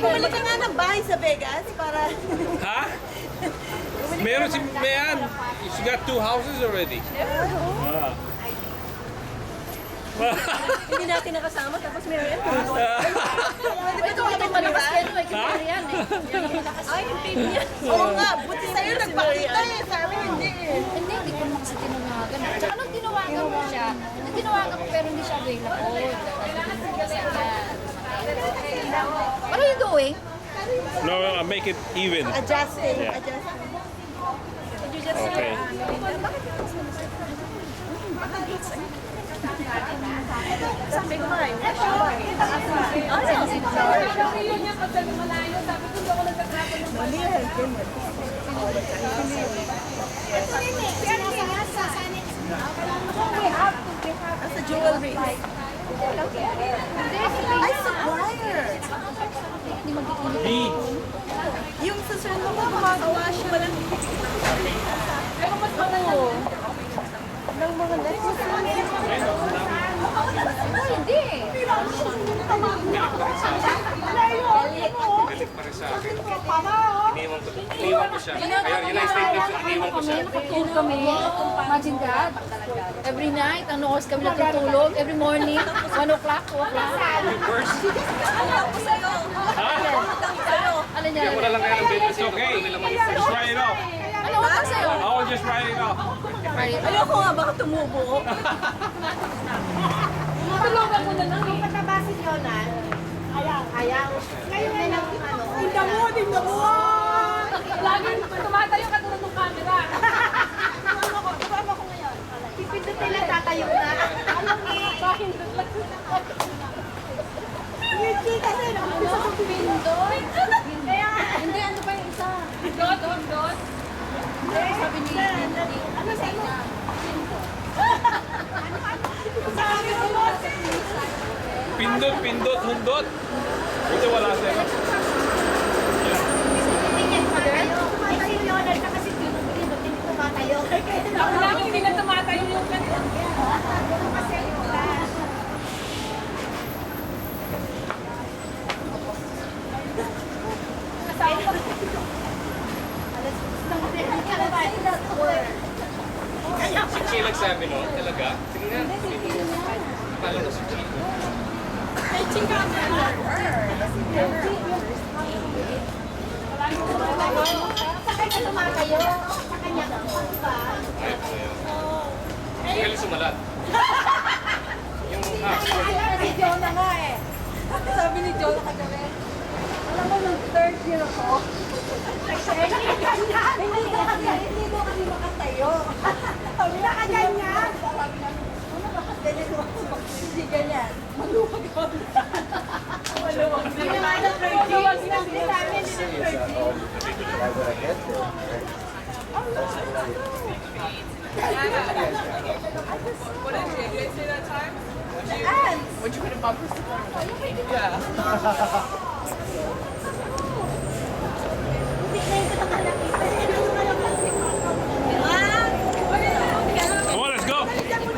bumili ka nga ng bahay sa Vegas para... Ha? Meron si Mayan. She got 2 houses already. Ah. Hindi natin nakasama, tapos meron yan. Ito kami malakas kayo, eh. Kaya yan eh. Ay, yung baby niya. Oo nga, buti sa'yo nagpakita eh. Sa amin hindi eh. Hindi ko naman kasi tinawagan. Tsaka nung tinawagan mo siya, nung tinawagan ko pero hindi siya available. What are you doing? No, I make it even. Adjusting. Yeah. Adjusting. Did you just Okay. Sabi ko nga eh. Mali yan. As a jewelry. Ay, supplier. Yung sa sir mo, gumagawa siya. Pero mas ako. Ng mga necklace. Hindi. Galit pa rin sa akin. Iniwan ko siya. Ayun, yun ang statement ko. Iniwan ko siya. Nakatulog kami. Imagine that. Every night, ano oras kami natutulog? Every morning, 1 o'clock, 2 o'clock. Alam ko sa'yo. Ano niya? Wala lang kaya ng baby. It's okay. Just write it off. Ano oras sa'yo? I'll just write it off. Ayoko nga, baka tumubo. Tulungan mo na lang. Ang patabasin yun na. Ayaw. Ngayon na lang, ano. Tingnan mo. Laging tumatayo ka tulad ng camera. Tumama ko ngayon. Pipindutin lang tatayo na. Alam niyo. Yung chika sa'yo, nakapisa sa Pindoy? Kaya, Hindi, ano pa yung isa? Dot. Sabi ni ano sa inyo? Pindot, pindot, hundot. Buti wala sa'yo. Tingnan pa tayo. Tumatayo yun. Kasi pindutin tumatayo. Ako lang hindi na tumatayo yung kanila. Kasi yun. Si Chi nagsabi no, talaga. Sige nga. Akala ko si Chi. Sa kanya tumatayo. Sa kanya ba? Ayun ko yun. Galing sumalat. Yung Si Jonah nga eh. Sabi ni Joe kagabi. Alam mo, nung third year ako, hindi mo kami makatayo. Sabi na ka ganyan. Sabi namin, ano ba? Ganyan mo ako. Hindi ganyan. Maluwag ako. Maluwag. Yung mga third year, sinabi namin yung third year. What did they say that time? Ants. Hindi na yung